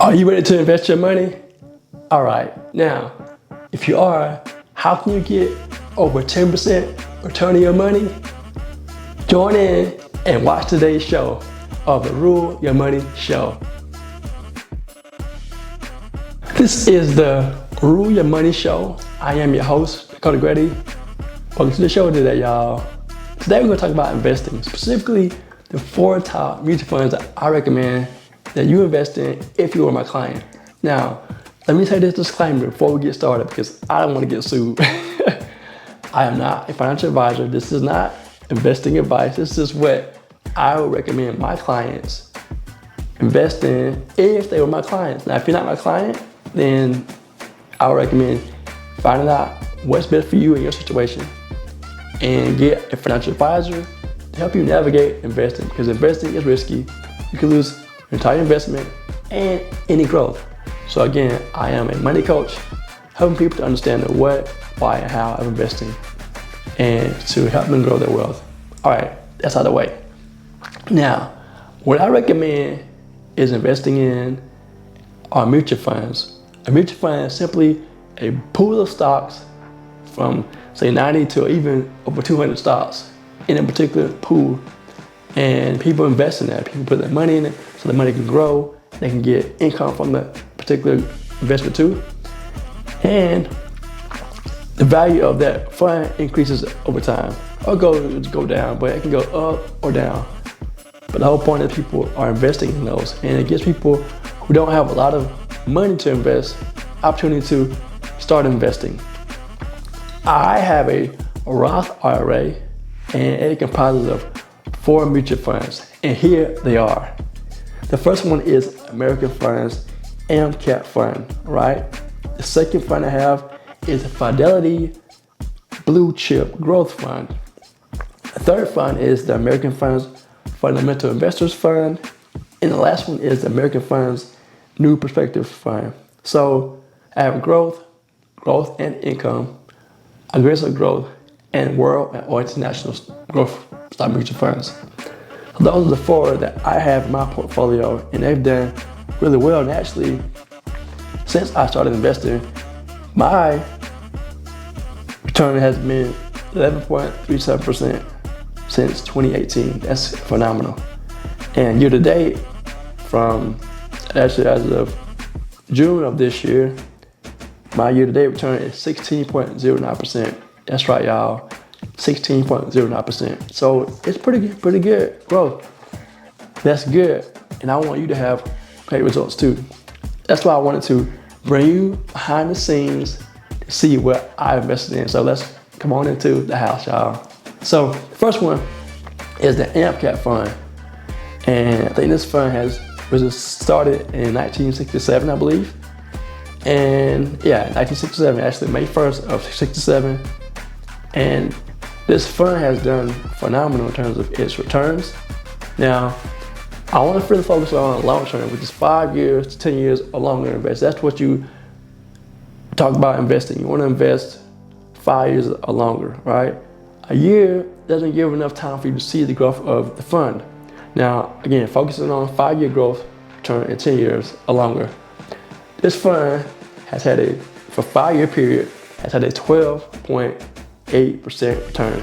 Are you ready to invest your money? All right, now, if you are, how can you get over 10% return on your money? Join in and watch today's show of the Rule Your Money Show. This is the Rule Your Money Show. I am your host, Dakota Grady. Welcome to the show today, y'all. Today we're gonna talk about investing, specifically the 4 top mutual funds that I recommend that you invest in if you are my client. Now, let me say this disclaimer before we get started because I don't want to get sued. I am not a financial advisor. This is not investing advice. This is what I would recommend my clients invest in if they were my clients. Now, if you're not my client, then I would recommend finding out what's best for you in your situation and get a financial advisor to help you navigate investing, because investing is risky. You can lose your entire investment and any growth. So again, I am a money coach, helping people to understand the what, why, and how of investing and to help them grow their wealth. All right, that's out of the way. Now, what I recommend is investing in our mutual funds. A mutual fund is simply a pool of stocks from say 90 to even over 200 stocks in a particular pool. And people invest in that. People put their money in it so the money can grow. They can get income from the particular investment too. And the value of that fund increases over time. Or go down, but it can go up or down. But the whole point is people are investing in those. And it gives people who don't have a lot of money to invest opportunity to start investing. I have a Roth IRA and it comprises of 4 mutual funds, and here they are. The first one is American Funds AMP Fund, right? The second fund I have is Fidelity Blue Chip Growth Fund. The third fund is the American Funds Fundamental Investors Fund, and the last one is the American Funds New Perspective Fund. So I have growth and income, aggressive growth, and world or international growth stock mutual funds. So those are the 4 that I have in my portfolio, and they've done really well. And actually, since I started investing, my return has been 11.37% since 2018. That's phenomenal. And year to date, from actually as of June of this year, my year to date return is 16.09%. That's right, y'all, 16.09%. So it's pretty good growth. That's good, and I want you to have great results too. That's why I wanted to bring you behind the scenes to see what I invested in. So let's come on into the house, y'all. So the first one is the AMP Fund, and I think this fund was started in 1967, I believe. And yeah, 1967, actually May 1st of 67. And this fund has done phenomenal in terms of its returns. Now, I want to really focus on long term, which is 5 years to 10 years or longer invest. That's what you talk about investing. You want to invest 5 years or longer, right? A year doesn't give enough time for you to see the growth of the fund. Now, again, focusing on 5-year growth return in 10 years or longer. This fund has had for 5-year period, has had a 12.8% return.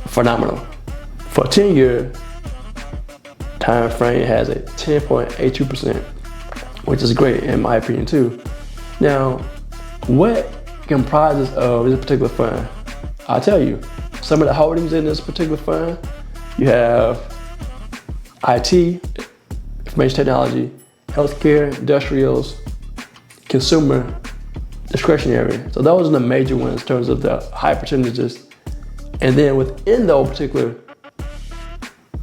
Phenomenal. For a 10-year time frame, it has a 10.82%, which is great in my opinion too. Now, what comprises of this particular fund? I'll tell you. Some of the holdings in this particular fund, you have IT, information technology, healthcare, industrials, consumer, discretionary. So those are the major ones in terms of the high percentages. And then within those particular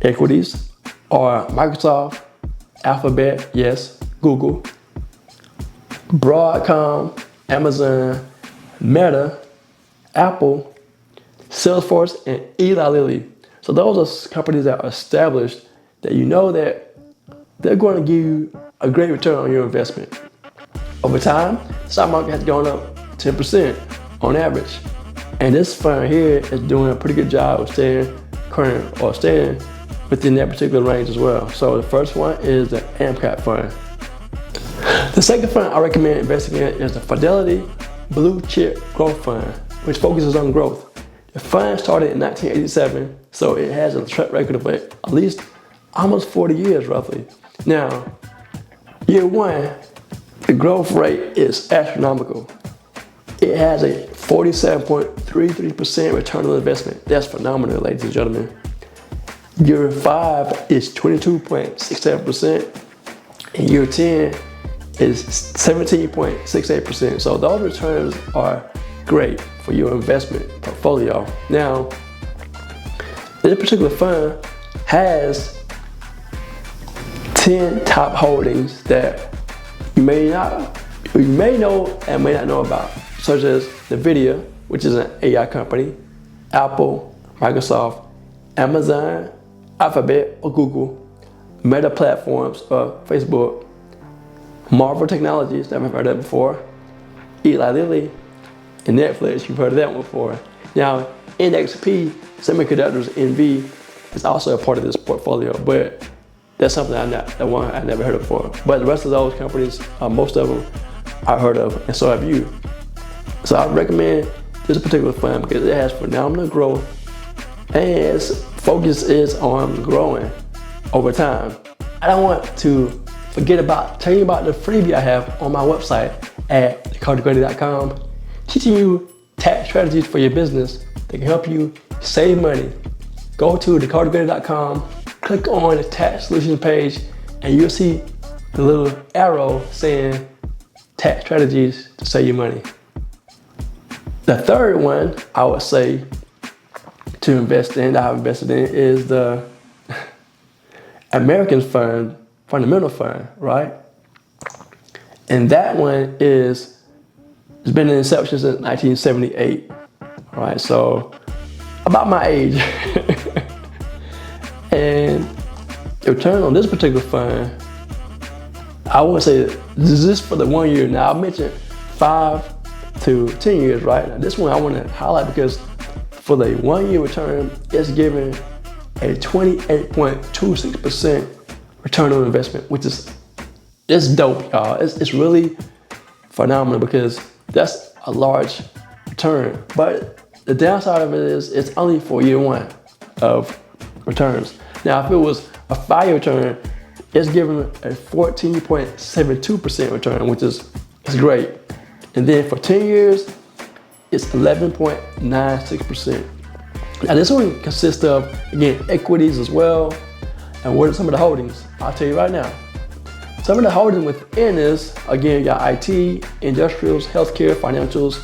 equities are Microsoft, Alphabet, yes, Google, Broadcom, Amazon, Meta, Apple, Salesforce, and Eli Lilly. So those are companies that are established that you know that they're going to give you a great return on your investment. Over time, the stock market has gone up 10% on average. And this fund here is doing a pretty good job of staying current or staying within that particular range as well. So the first one is the AMP Fund. The second fund I recommend investing in is the Fidelity Blue Chip Growth Fund, which focuses on growth. The fund started in 1987, so it has a track record of at least almost 40 years roughly. Now, year one, the growth rate is astronomical. It has a 47.33% return on investment. That's phenomenal, ladies and gentlemen. Year 5 is 22.67%, and year 10 is 17.68%. So those returns are great for your investment portfolio. Now, this particular fund has 10 top holdings that you may know and may not know about, such as NVIDIA, which is an AI company, Apple, Microsoft, Amazon, Alphabet or Google, Meta Platforms or Facebook, Marvel Technologies, never heard of that before, Eli Lilly, and Netflix, you've heard of that one before. Now, NXP Semiconductors NV is also a part of this portfolio, but that's something I never heard of before. But the rest of those companies, most of them I've heard of, and so have you. So I recommend this particular fund because it has phenomenal growth and its focus is on growing over time. I don't want to forget about telling you about the freebie I have on my website at dakotagrady.com, teaching you tax strategies for your business that can help you save money. Go to dakotagrady.com, click on the tax solutions page, and you'll see the little arrow saying tax strategies to save you money. The third one I would say to invest in, that I've invested in, is the American Fund, Fundamental Fund, right? And that one it's been in inception since 1978, right? So about my age. And the return on this particular fund, I would say this is for the 1 year. Now I mentioned 5 to 10 years, right? Now this one I want to highlight because for the 1 year return, it's giving a 28.26% return on investment, which is dope, y'all. It's really phenomenal because that's a large return. But the downside of it is it's only for year one of returns. Now, if it was a 5-year return, it's giving a 14.72% return, which is great. And then for 10 years, it's 11.96%. Now this one consists of, again, equities as well. And what are some of the holdings? I'll tell you right now. Some of the holdings within this, again, you got IT, industrials, healthcare, financials,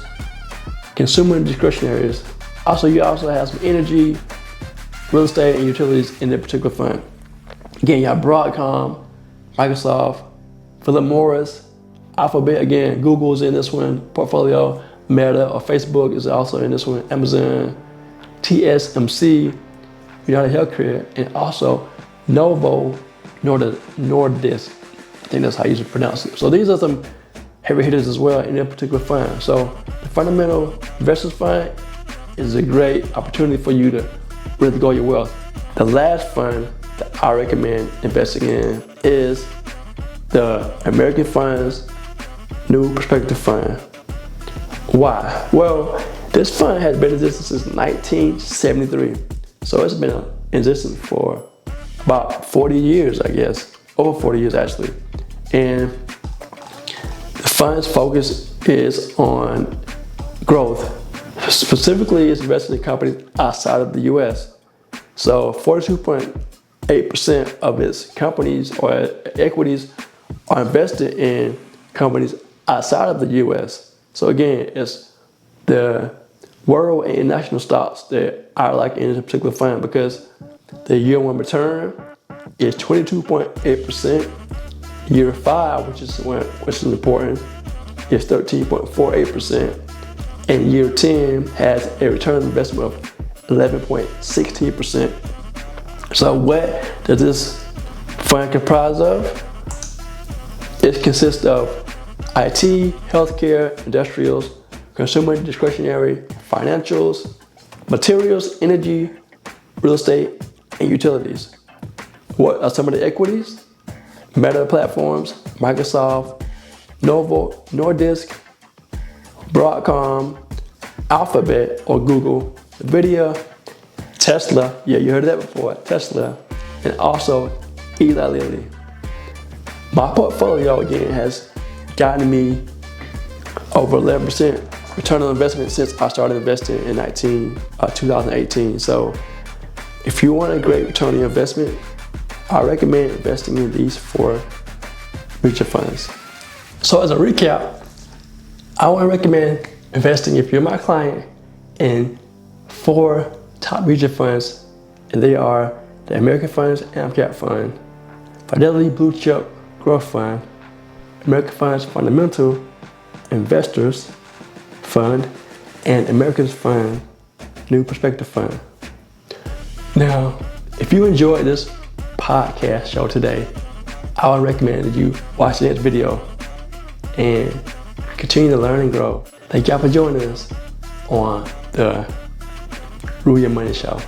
consumer discretionaries. Also, you also have some energy, real estate, and utilities in that particular fund. Again, you have Broadcom, Microsoft, Philip Morris, Alphabet, again, Google's in this one, portfolio, Meta or Facebook is also in this one, Amazon, TSMC, United Healthcare, and also Novo Nordisk. I think that's how you should pronounce it. So these are some heavy hitters as well in that particular fund. So the Fundamental Investors Fund is a great opportunity for you to really grow your wealth. The last fund that I recommend investing in is the American Fund's New Perspective Fund. Why? Well, this fund has been in existence since 1973. So it's been in existence for about 40 years, I guess. Over 40 years, actually. And the fund's focus is on growth. Specifically, it's invested in companies outside of the US. So 42.8% of its companies or equities are invested in companies outside of the US. So again, it's the world and international stocks that are like in a particular fund because the year one return is 22.8%. Year 5, which is important, is 13.48%. And year 10 has a return on investment of 11.16%. So what does this fund comprise of? It consists of IT, healthcare, industrials, consumer discretionary, financials, materials, energy, real estate, and utilities. What are some of the equities? Meta Platforms, Microsoft, Nordisk, Broadcom, Alphabet or Google, NVIDIA, Tesla, yeah, you heard of that before, Tesla, and also Eli Lilly. My portfolio again has gotten me over 11% return on investment since I started investing in 2018. So if you want a great return on your investment, I recommend investing in these 4 mutual funds. So as a recap, I want to recommend investing, if you're my client, in 4 top mutual funds, and they are the American Funds AMCAP Fund, Fidelity Blue Chip Growth Fund, American Funds Fundamental Investors Fund, and America's Fund New Perspective Fund. Now, if you enjoyed this podcast show today, I would recommend that you watch the next video and continue to learn and grow. Thank y'all for joining us on the Rule Your Money Show.